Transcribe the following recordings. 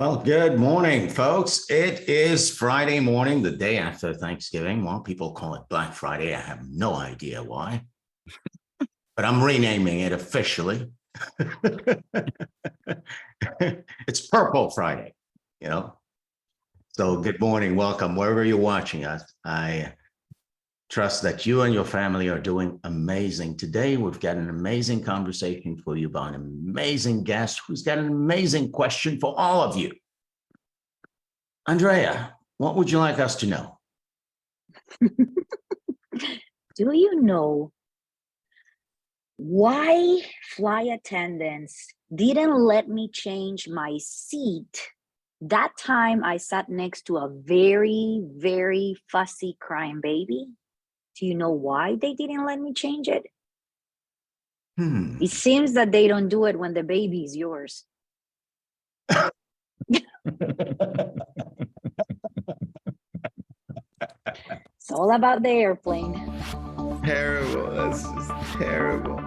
Well, good morning, folks. It is Friday morning, the day after Thanksgiving. Well, people call it Black Friday. I have no idea why, but I'm renaming it officially. It's Purple Friday, you know? So good morning, welcome, wherever you're watching us. I trust that you and your family are doing amazing. Today, we've got an amazing conversation for you about an amazing guest who's got an amazing question for all of you. Andrea, what would you like us to know? Do you know why flight attendants didn't let me change my seat that time I sat next to a very, very fussy crying baby? Do you know why they didn't let me change it? It seems that they don't do it when the baby is yours. It's all about the airplane. Terrible. That's just terrible.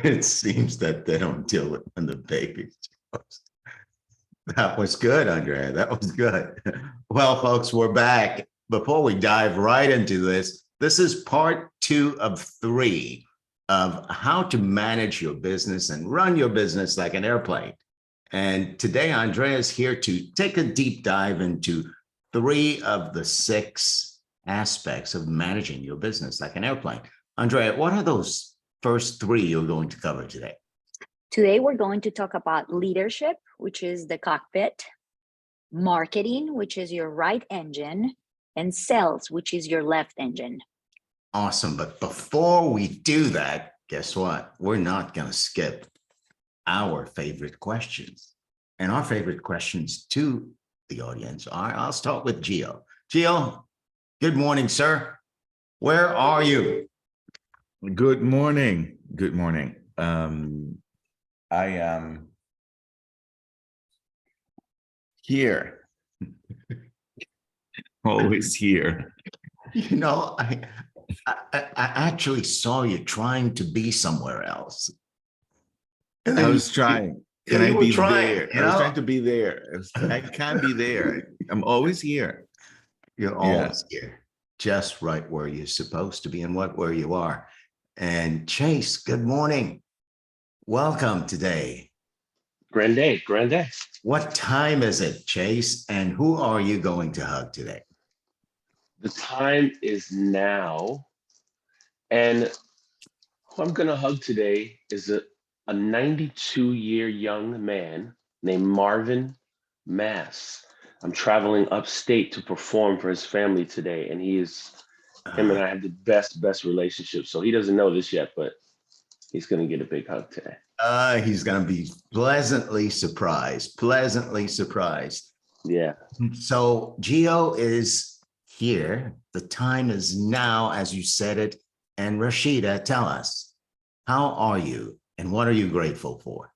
It seems that they don't deal it when the baby's yours. That was good, Andrea. That was good. Well, folks, we're back. Before we dive right into this, this is part 2 of 3 of how to manage your business and run your business like an airplane. And today, Andrea is here to take a deep dive into 3 of the 6 aspects of managing your business like an airplane. Andrea, what are those first 3 you're going to cover today? Today, we're going to talk about leadership, which is the cockpit, marketing, which is your right engine, and sales, which is your left engine. Awesome. But before we do that, guess what? We're not going to skip our favorite questions. And our favorite questions to the audience are, I'll start with Gio. Gio, good morning, sir. Where are you? Good morning. Good morning. I am here. Always here. You know, I actually saw you trying to be somewhere else. And I was trying. Can I be there? You know? I was trying to be there. I can't be there. I'm always here. You're always here, just right where you're supposed to be and where you are. And Chase, good morning. Welcome today. Grand day, grand day. What time is it, Chase? And who are you going to hug today? The time is now. And who I'm going to hug today is a 92-year young man named Marvin Mass. I'm traveling upstate to perform for his family today. And him and I have the best relationship. So he doesn't know this yet, but he's going to get a big hug today. He's going to be pleasantly surprised. Yeah. So Gio is here. The time is now, as you said it. And Rashida, tell us, how are you and what are you grateful for?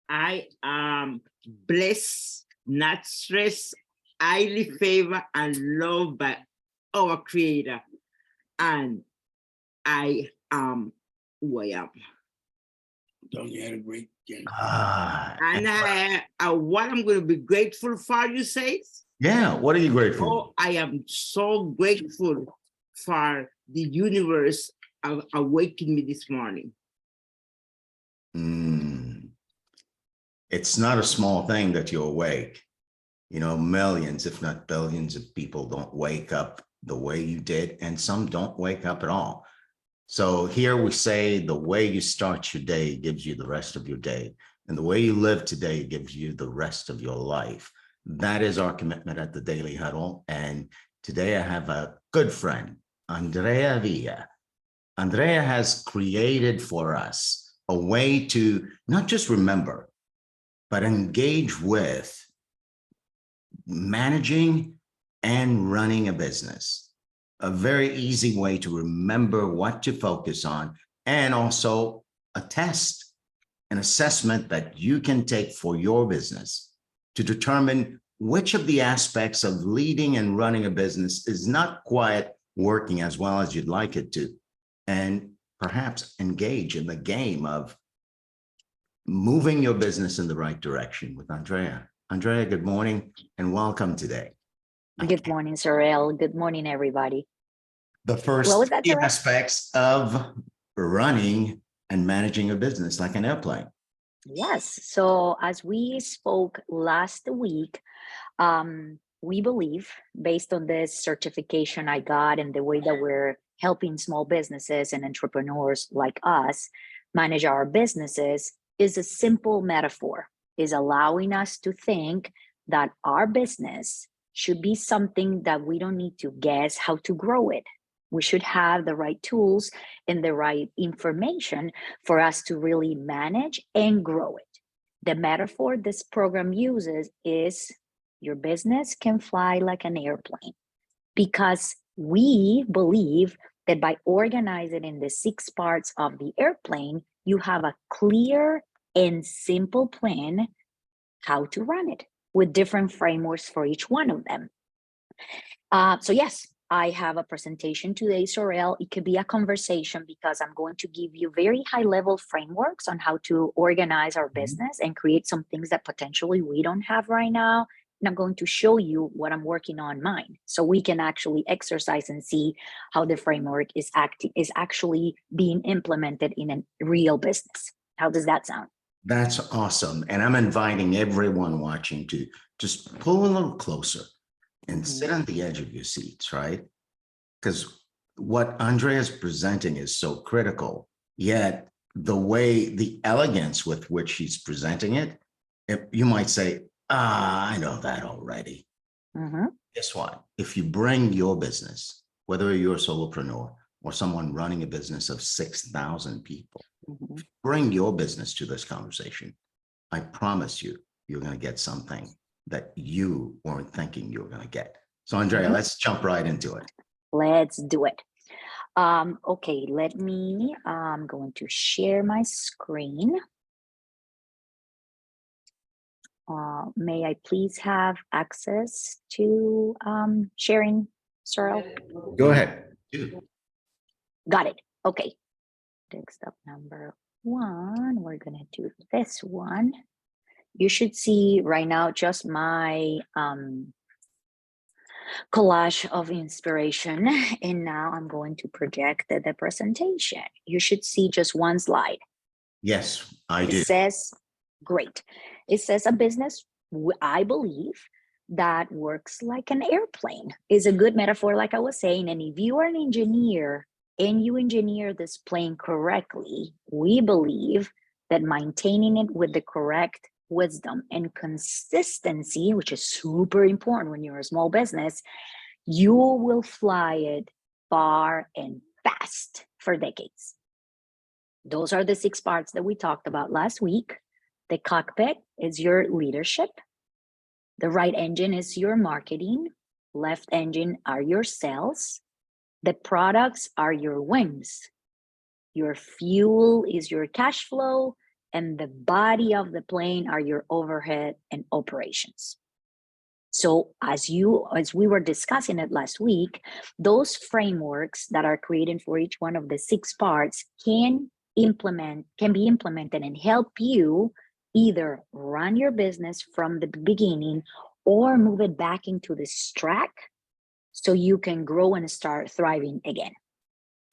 I am blessed, not stressed, highly favored and loved by our Creator. And I am who I am. Don't you had a great game? And what I'm going to be grateful for, you say? Yeah, what are you grateful for? Oh, I am so grateful for the universe of awakening me this morning. It's not a small thing that you're awake. You know, millions, if not billions of people don't wake up the way you did, and some don't wake up at all. So here we say the way you start your day gives you the rest of your day. And the way you live today gives you the rest of your life. That is our commitment at the Daily Huddle. And today I have a good friend, Andrea Villa. Andrea has created for us a way to not just remember, but engage with managing and running a business. A very easy way to remember what to focus on and also a test, an assessment that you can take for your business to determine which of the aspects of leading and running a business is not quite working as well as you'd like it to, and perhaps engage in the game of moving your business in the right direction with Andrea. Andrea, good morning and welcome today. Good morning, Sorel. Good morning, everybody. The first What was that, three Sorel? aspects of running and managing a business like an airplane. Yes. So as we spoke last week, we believe, based on this certification I got and the way that we're helping small businesses and entrepreneurs like us manage our businesses, is a simple metaphor, is allowing us to think that our business should be something that we don't need to guess how to grow it. We should have the right tools and the right information for us to really manage and grow it. The metaphor this program uses is your business can fly like an airplane, because we believe that by organizing in the 6 parts of the airplane, you have a clear and simple plan how to run it with different frameworks for each one of them. So yes, I have a presentation today, Sorel. It could be a conversation because I'm going to give you very high level frameworks on how to organize our business and create some things that potentially we don't have right now. And I'm going to show you what I'm working on mine, so we can actually exercise and see how the framework is actually being implemented in a real business. How does that sound? That's awesome. And I'm inviting everyone watching to just pull a little closer and sit on the edge of your seats, right? Because what Andrea is presenting is so critical, yet the elegance with which he's presenting it, you might say, I know that already. Guess what? If you bring your business, whether you're a solopreneur or someone running a business of 6,000 people, bring your business to this conversation, I promise you, you're going to get something that you weren't thinking you were going to get. So Andrea, let's jump right into it. Let's do it. Okay, I'm going to share my screen. May I please have access to sharing, Sorrel? Go ahead. Got it. Okay. Desktop number 1. We're going to do this one. You should see right now just my collage of inspiration. And now I'm going to project the presentation. You should see just one slide. Yes, I do. It says, great. It says a business, I believe, that works like an airplane is a good metaphor, like I was saying. And if you are an engineer and you engineer this plane correctly, we believe that maintaining it with the correct wisdom and consistency, which is super important when you're a small business, you will fly it far and fast for decades. Those are the 6 parts that we talked about last week. The cockpit is your leadership. The right engine is your marketing. Left engine are your sales. The products are your wings. Your fuel is your cash flow. And the body of the plane are your overhead and operations. So as we were discussing it last week, those frameworks that are created for each one of the 6 parts can be implemented and help you either run your business from the beginning or move it back into this track so you can grow and start thriving again.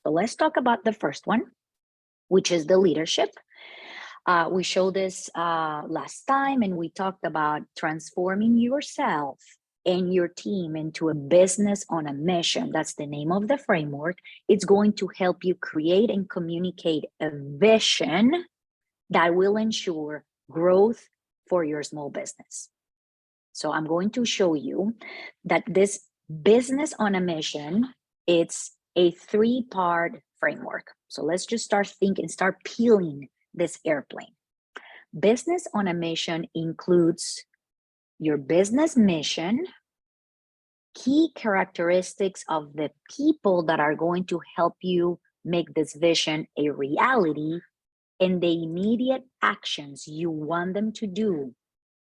So let's talk about the first one, which is the leadership. We showed this last time, and we talked about transforming yourself and your team into a business on a mission. That's the name of the framework. It's going to help you create and communicate a vision that will ensure growth for your small business. So I'm going to show you that this business on a mission, it's a 3-part framework. So let's just start peeling this airplane. Business on a mission includes your business mission, key characteristics of the people that are going to help you make this vision a reality, and the immediate actions you want them to do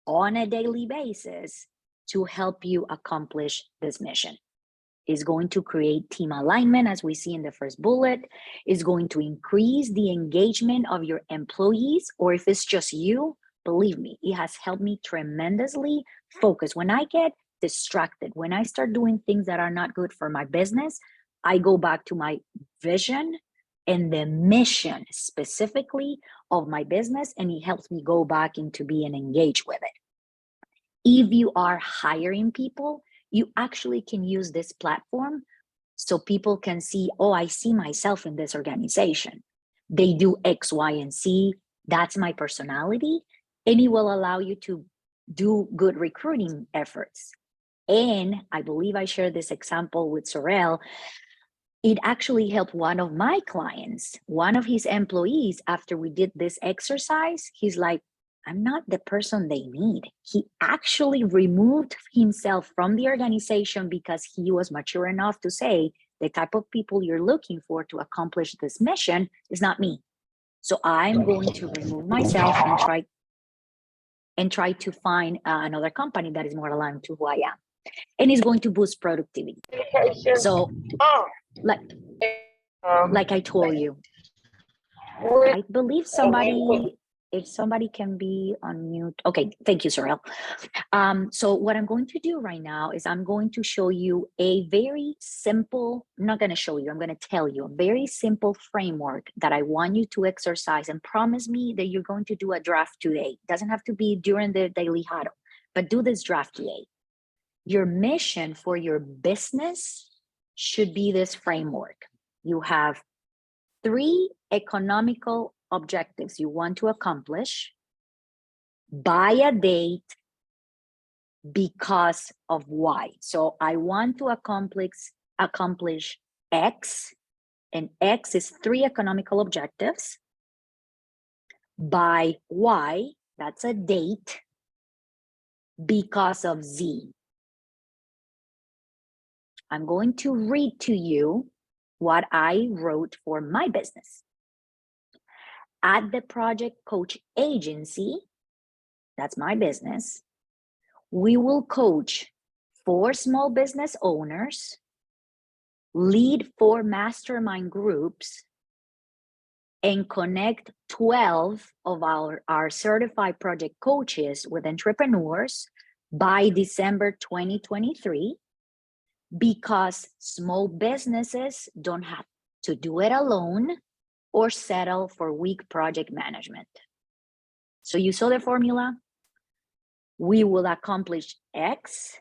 on a daily basis to help you accomplish this mission. Is going to create team alignment, as we see in the first bullet, is going to increase the engagement of your employees, or if it's just you, believe me, it has helped me tremendously focus. When I get distracted, when I start doing things that are not good for my business, I go back to my vision and the mission specifically of my business, and it helps me go back into being engaged with it. If you are hiring people, you actually can use this platform so people can see, oh, I see myself in this organization. They do X, Y, and Z. That's my personality. And it will allow you to do good recruiting efforts. And I believe I shared this example with Sorel. It actually helped one of my clients, one of his employees, after we did this exercise, he's like, I'm not the person they need. He actually removed himself from the organization because he was mature enough to say, the type of people you're looking for to accomplish this mission is not me. So I'm going to remove myself and try to find another company that is more aligned to who I am. And it's going to boost productivity. So like I told you, I believe if somebody can be on mute. Okay, thank you, Sorel. So what I'm going to do right now is I'm going to show you a very simple, I'm not going to show you, I'm going to tell you a very simple framework that I want you to exercise, and promise me that you're going to do a draft today. It doesn't have to be during the daily huddle, but do this draft today. Your mission for your business should be this framework. You have 3 economical objectives you want to accomplish by a date because of Y. So I want to accomplish X, and X is 3 economical objectives by Y, that's a date, because of Z. I'm going to read to you what I wrote for my business. At the Project Coach Agency, that's my business, we will coach 4 small business owners, lead 4 mastermind groups, and connect 12 of our certified project coaches with entrepreneurs by December 2023, because small businesses don't have to do it alone or settle for weak project management. So you saw the formula. We will accomplish X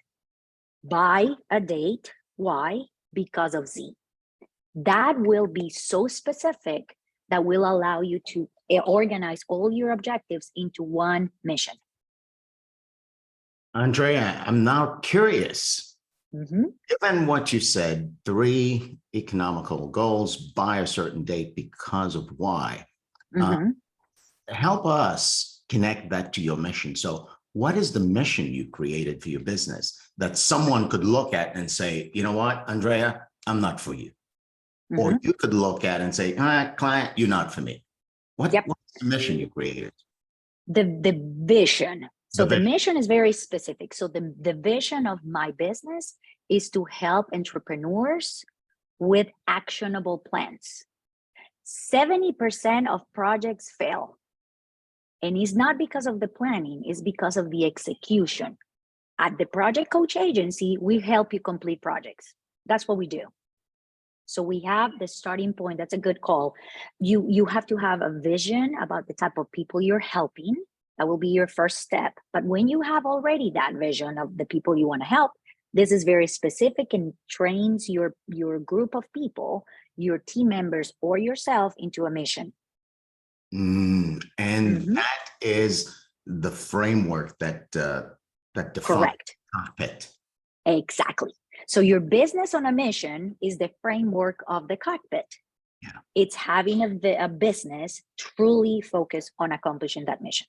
by a date, Y, because of Z. That will be so specific that will allow you to organize all your objectives into one mission. Andrea, I'm now curious. Given what you said, 3 economical goals by a certain date because of Y, help us connect that to your mission. So what is the mission you created for your business that someone could look at and say, you know what, Andrea, I'm not for you. Or you could look at and say, client, you're not for me. What's the mission you created? The vision. So the mission is very specific. So the vision of my business is to help entrepreneurs with actionable plans. 70% of projects fail. And it's not because of the planning, it's because of the execution. At the Project Coach Agency, we help you complete projects. That's what we do. So we have the starting point. That's a good call. You have to have a vision about the type of people you're helping. That will be your first step. But when you have already that vision of the people you want to help, this is very specific and trains your group of people, your team members or yourself into a mission. And that is the framework that defines Correct. cockpit. Exactly. So your business on a mission is the framework of the cockpit. Yeah. It's having a business truly focused on accomplishing that mission.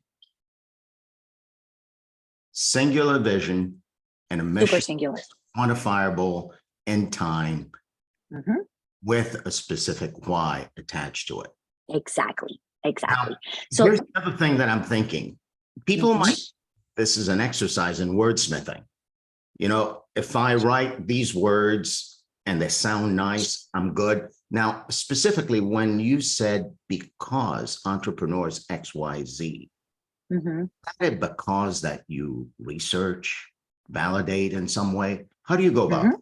Singular vision and a mission Super singular. quantifiable in time with a specific why attached to it. Exactly. Now, Exactly. So here's the other thing that I'm thinking. People Mhm. might, this is an exercise in wordsmithing. You know, if I write these words and they sound nice, I'm good. Now, specifically, when you said because entrepreneurs XYZ, mhm. is that a because that you research, validate in some way? How do you go about it?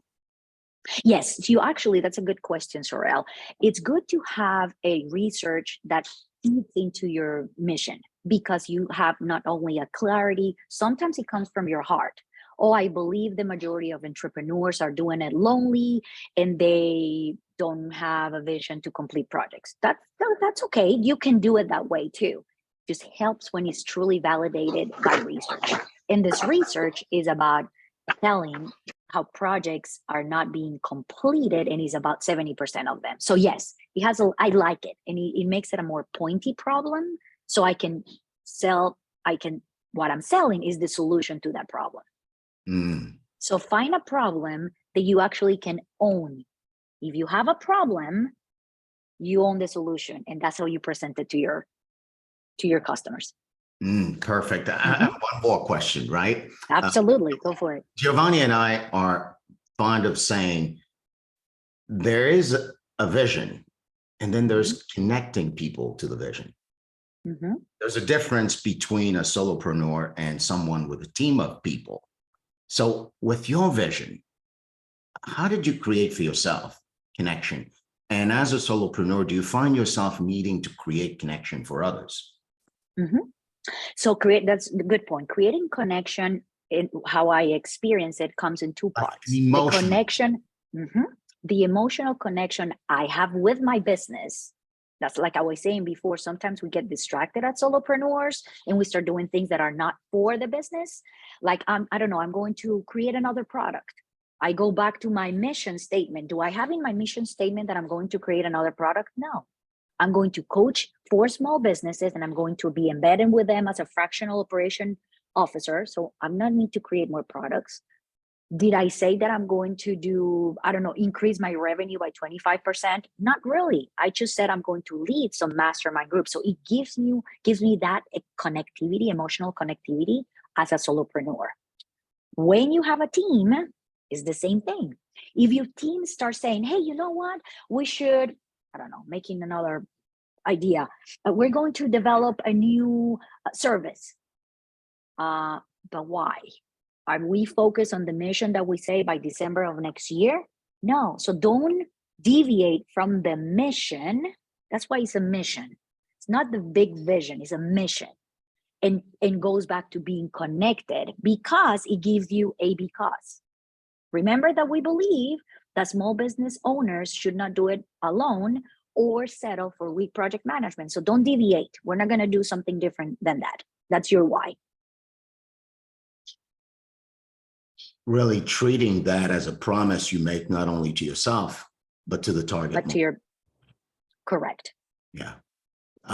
Yes, you actually, that's a good question, Sorel. It's good to have a research that feeds into your mission because you have not only a clarity, sometimes it comes from your heart. Oh, I believe the majority of entrepreneurs are doing it lonely and they don't have a vision to complete projects. That's okay. You can do it that way too. Just helps when it's truly validated by research. And this research is about telling how projects are not being completed and is about 70% of them. So yes, it has I like it and it makes it a more pointy problem. So I can sell, what I'm selling is the solution to that problem. Mm, So find a problem that you actually can own. If you have a problem, you own the solution and that's how you present it to your customers. perfect. I have one more question, right? Absolutely, go for it. Giovanni and I are fond of saying there is a vision and then there's connecting people to the vision. Mhm. There's a difference between a solopreneur and someone with a team of people. So with your vision, how did you create for yourself connection? And as a solopreneur, do you find yourself needing to create connection for others? So that's a good point. Creating connection, in how I experience it, comes in two Like parts. an The emotional. connection, the emotional connection I have with my business. That's like I was saying before, sometimes we get distracted as solopreneurs and we start doing things that are not for the business. Like, I don't know, I'm going to create another product. I go back to my mission statement. Do I have in my mission statement that I'm going to create another product? No. I'm going to coach 4 small businesses and I'm going to be embedded with them as a fractional operation officer. So I'm not need to create more products. Did I say that I'm going to do, I don't know, increase my revenue by 25%? Not really. I just said I'm going to lead some mastermind groups. So it gives me that connectivity, emotional connectivity as a solopreneur. When you have a team, it's the same thing. If your team starts saying, hey, you know what? We should, I don't know, making another idea. We're going to develop a new service. But why? Are we focused on the mission that we say by December of next year? No. So don't deviate from the mission. That's why it's a mission. It's not the big vision, it's a mission. And goes back to being connected because it gives you a because. Remember that we believe that small business owners should not do it alone or settle for weak project management. So don't deviate. We're not going to do something different than that. That's your why. Really treating that as a promise you make not only to yourself, but to the target. But to your, correct. Yeah.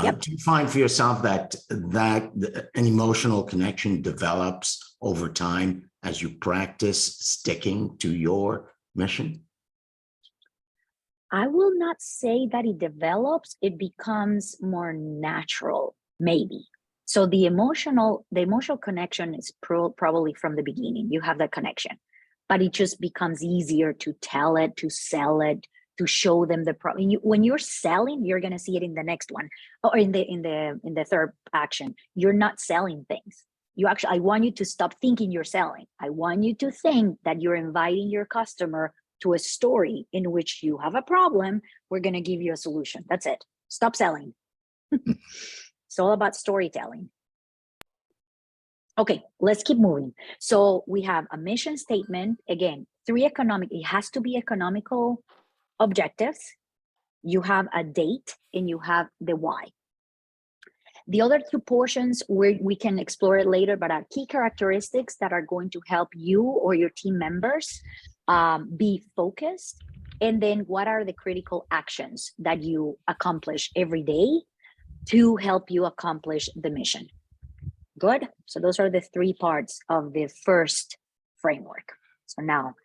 Yep. Do you find for yourself that an emotional connection develops over time as you practice sticking to your mission? I will not say that it develops, it becomes more natural, maybe. So the emotional connection is probably from the beginning. You have that connection, but it just becomes easier to tell it, to sell it, to show them the problem. When you're selling, you're gonna see it in the next one, or in the third action. You're not selling things. I want you to stop thinking you're selling. I want you to think that you're inviting your customer to a story in which you have a problem. We're gonna give you a solution. That's it. Stop selling. It's all about storytelling. Okay, let's keep moving. So we have a mission statement. Again, it has to be economical objectives. You have a date and you have the why. The other 2 portions we can explore it later, but are key characteristics that are going to help you or your team members be focused. And then what are the critical actions that you accomplish every day to help you accomplish the mission? Good. So those are the 3 parts of the first framework. So now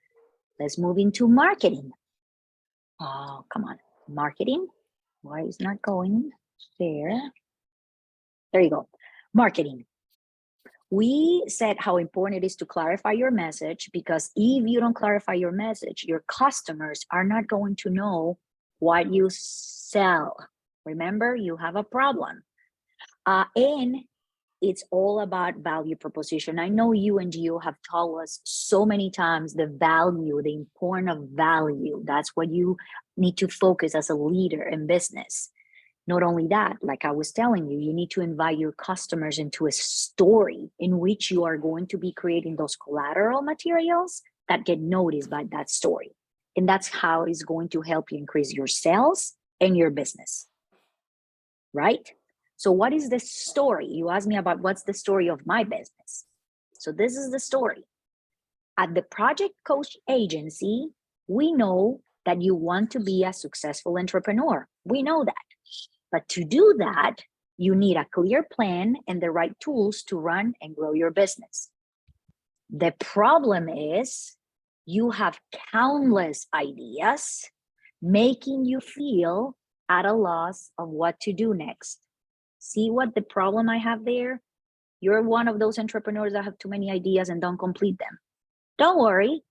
let's move into marketing. Oh, come on. Marketing. Why is not going there? There you go. Marketing. We said how important it is to clarify your message, because if you don't clarify your message, your customers are not going to know what you sell. Remember, you have a problem. And it's all about value proposition. I know you and Gio have told us so many times the value, the importance of value. That's what you need to focus as a leader in business. Not only that, like I was telling you, you need to invite your customers into a story in which you are going to be creating those collateral materials that get noticed by that story. And that's how it's going to help you increase your sales and your business, right? So what is the story? You asked me about what's the story of my business. So this is the story. At the Project Coach Agency, we know that you want to be a successful entrepreneur. We know that. But to do that, you need a clear plan and the right tools to run and grow your business. The problem is you have countless ideas making you feel at a loss of what to do next. See what the problem I have there? You're one of those entrepreneurs that have too many ideas and don't complete them. Don't worry,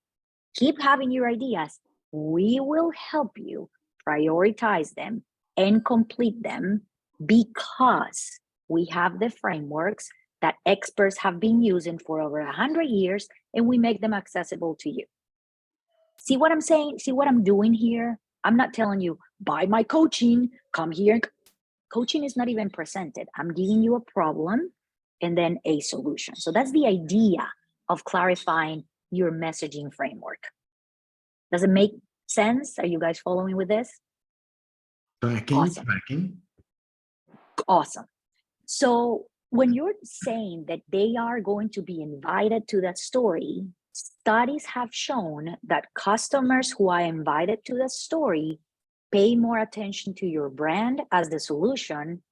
keep having your ideas. We will help you prioritize them and complete them, because we have the frameworks that experts have been using for over 100 years, and we make them accessible to you. See what I'm saying? See what I'm doing here? I'm not telling you, buy my coaching, come here. Coaching is not even presented. I'm giving you a problem and then a solution. So that's the idea of clarifying your messaging framework. Does it make sense? Are you guys following with this? Tracking. Awesome. So when you're saying that they are going to be invited to that story, studies have shown that customers who are invited to the story pay more attention to your brand as the solution,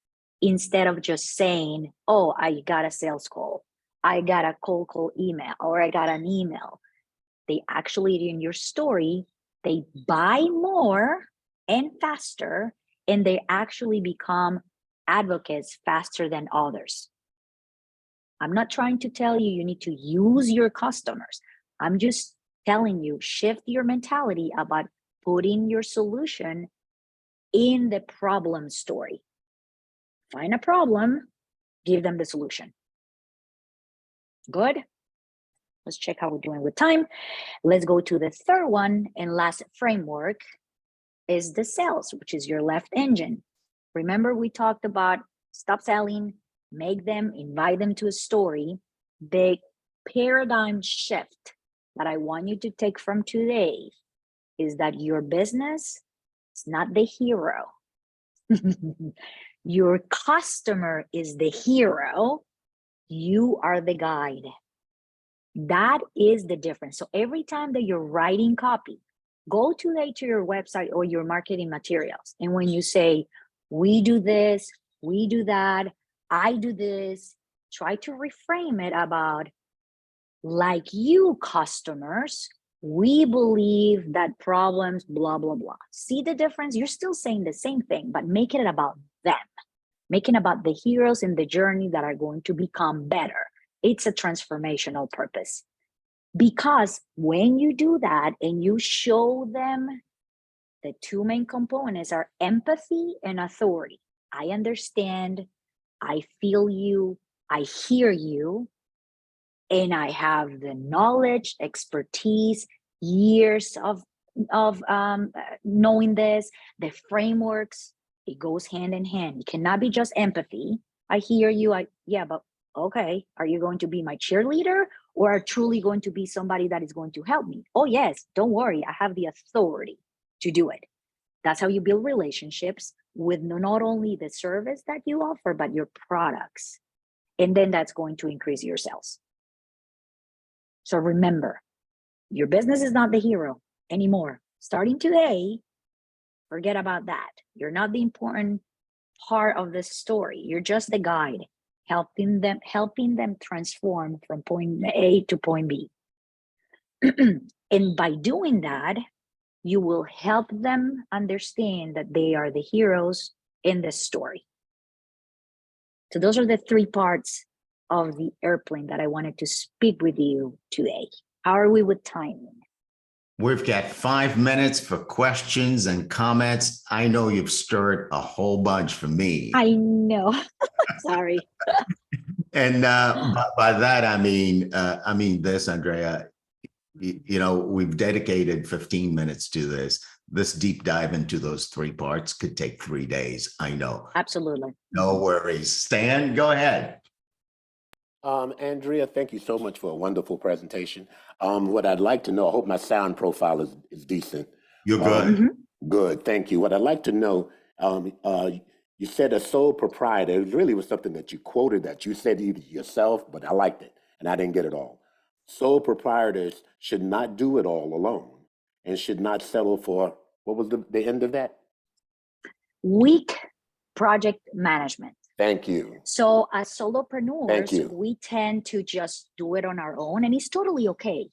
instead of just saying, oh, I got a sales call, I got a cold call email, or I got an email. They actually, in your story, they buy more and faster, and they actually become advocates faster than others. I'm not trying to tell you you need to use your customers. I'm just telling you, shift your mentality about putting your solution in the problem story. Find a problem, give them the solution. Good? Let's check how we're doing with time. Let's go to the third one and last framework is the sales, which is your left engine. Remember, we talked about stop selling, make them, invite them to a story. The paradigm shift that I want you to take from today is that your business is not the hero. Your customer is the hero. You are the guide. That is the difference. So every time that you're writing copy, go to your website or your marketing materials. And when you say, we do this, we do that, I do this, try to reframe it about, like you customers, we believe that problems, blah, blah, blah. See the difference? You're still saying the same thing, but make it about them. Make it about the heroes in the journey that are going to become better. It's a transformational purpose. Because when you do that and you show them, the two main components are empathy and authority. I understand, I feel you, I hear you, and I have the knowledge, expertise, years of knowing this, the frameworks. It goes hand in hand. It cannot be just empathy. I hear you. Yeah, but okay, are you going to be my cheerleader, or are truly going to be somebody that is going to help me? Oh yes, don't worry, I have the authority to do it. That's how you build relationships with not only the service that you offer, but your products. And then that's going to increase your sales. So remember, your business is not the hero anymore. Starting today, forget about that. You're not the important part of the story. You're just the guide, helping them transform from point A to point B. And by doing that, you will help them understand that they are the heroes in this story. So those are the three parts of the airplane that I wanted to speak with you today. How are we with timing? We've got 5 minutes for questions and comments. I know you've stirred a whole bunch for me. I know. Sorry. And by that, I mean this, Andrea, you know, we've dedicated 15 minutes to this. This deep dive into those three parts could take 3 days. I know. Absolutely. No worries. Stan, go ahead. Andrea, thank you so much for a wonderful presentation. What I'd like to know, I hope my sound profile is decent. You're good. Good, thank you. What I'd like to know, you said a sole proprietor. It really was something that you quoted that you said either yourself, but I liked it, and I didn't get it all. Sole proprietors should not do it all alone and should not settle for, what was the end of that? Weak project management. Thank you. So as Thank solopreneurs, you. we tend to just do it on our own, and it's totally okay.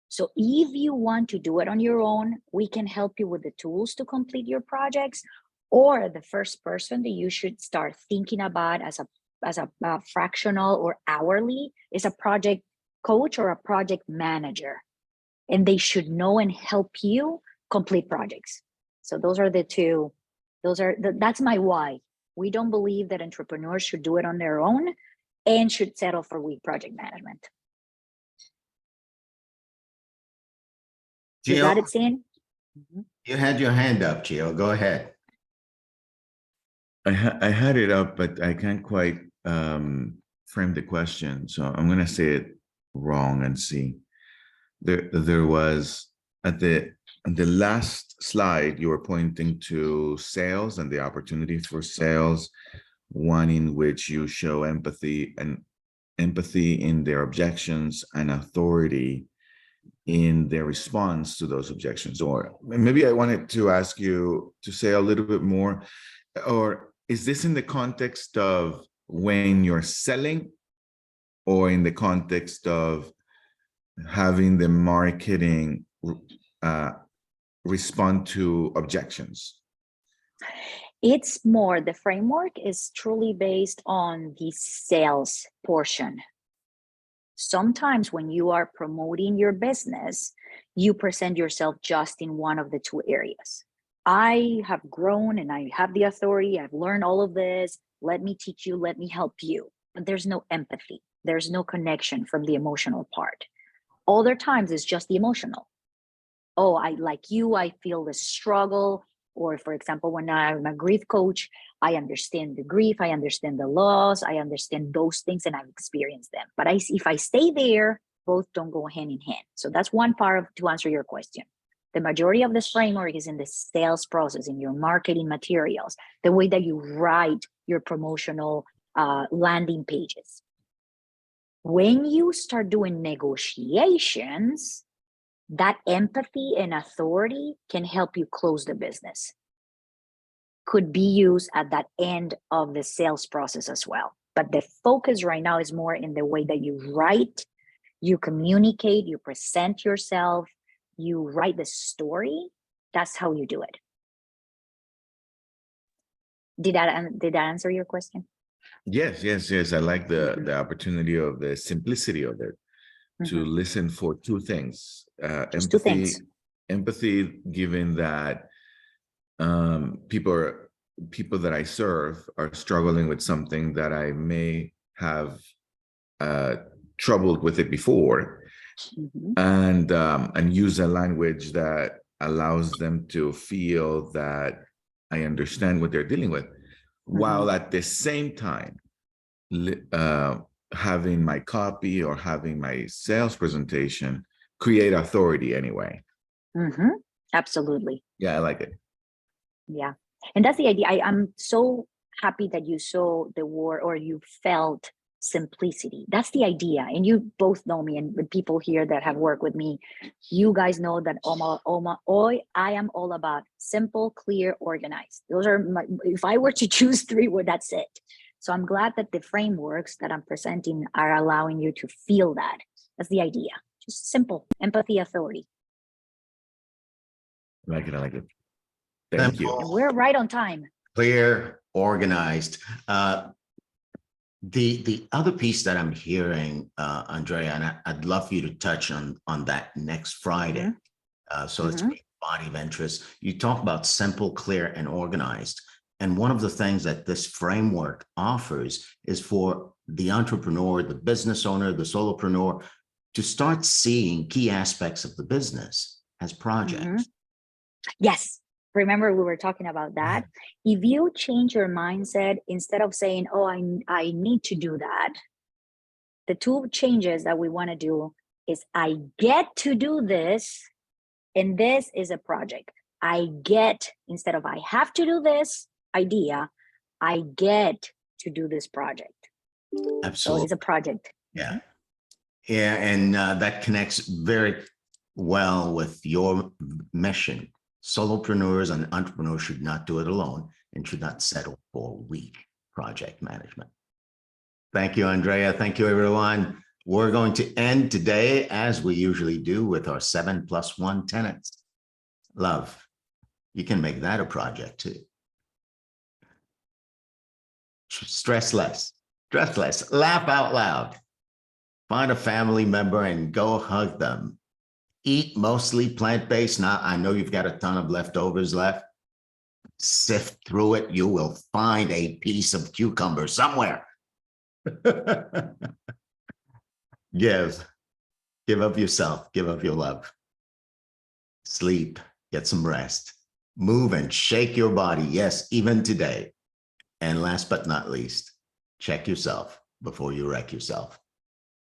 So if you want to do it on your own, we can help you with the tools to complete your projects, or the first person that you should start thinking about as a fractional or hourly is a project coach or a project manager, and they should know and help you complete projects. So those are the two. That's my why. We don't believe that entrepreneurs should do it on their own and should settle for weak project management. You got Gio, it, Stan? you had your hand up, Gio. Go ahead. I had it up, but I can't quite frame the question. So I'm going to say it wrong and see. There was at the last slide, you were pointing to sales and the opportunities for sales, one in which you show empathy in their objections and authority in their response to those objections. Or maybe I wanted to ask you to say a little bit more, or is this in the context of when you're selling, or in the context of having the marketing respond to objections? It's more, the framework is truly based on the sales portion. Sometimes when you are promoting your business, you present yourself just in one of the two areas. I have grown and I have the authority. I've learned all of this. Let me teach you, let me help you. But there's no empathy. There's no connection from the emotional part. Other times it's just the emotional. Oh, I like you, I feel the struggle. Or for example, when I'm a grief coach, I understand the grief, I understand the loss, I understand those things and I've experienced them. But if I stay there, both don't go hand in hand. So that's one part to answer your question. The majority of this framework is in the sales process, in your marketing materials, the way that you write your promotional landing pages. When you start doing negotiations, that empathy and authority can help you close the business. Could be used at that end of the sales process as well. But the focus right now is more in the way that you write, you communicate, you present yourself, you write the story. That's how you do it. Did that answer your question? Yes. I like the opportunity of the simplicity of it, to listen for two things. Just two things. Empathy, given that people that I serve are struggling with something that I may have troubled with it before, and use a language that allows them to feel that I understand what they're dealing with, while at the same time having my copy or having my sales presentation create authority anyway. Absolutely. Yeah, I like it. Yeah. And that's the idea. I'm so happy that you saw the word, or you felt simplicity. That's the idea. And you both know me, and the people here that have worked with me, you guys know that I am all about simple, clear, organized. Those are if I were to choose three, well, that's it. So I'm glad that the frameworks that I'm presenting are allowing you to feel that. That's the idea. Just simple, empathy, authority. I like it. I like it. Thank you. Simple, And we're right on time. clear, organized. The other piece that I'm hearing, Andrea, and I'd love for you to touch on that next Friday. So it's Mhm. body of interest. You talk about simple, clear, and organized. And one of the things that this framework offers is for the entrepreneur, the business owner, the solopreneur to start seeing key aspects of the business as projects. Yes. Remember, we were talking about that. If you change your mindset, instead of saying, oh, I need to do that, the two changes that we want to do is I get to do this, and this is a project. I get, instead of I have to do this idea, I get to do this project. So Absolutely. it's a project. Yeah. Yeah. And that connects very well with your mission. Solopreneurs and entrepreneurs should not do it alone and should not settle for weak project management. Thank you, Andrea. Thank you, everyone. We're going to end today, as we usually do, with our 7+1 tenets. Love. You can make that a project too. Stress less, laugh out loud. Find a family member and go hug them. Eat mostly plant-based. Now, I know you've got a ton of leftovers left. Sift through it. You will find a piece of cucumber somewhere. Give of yourself, give of your love. Sleep, get some rest. Move and shake your body. Yes, even today. And last but not least, check yourself before you wreck yourself.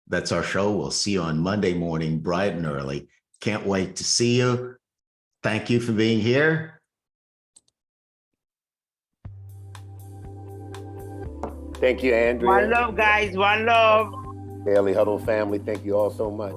That's our show. We'll see you on Monday morning, bright and early. Can't wait to see you. Thank you for being here. Thank you, Andrea. One love, guys. One love. Daily Huddle family, thank you all so much.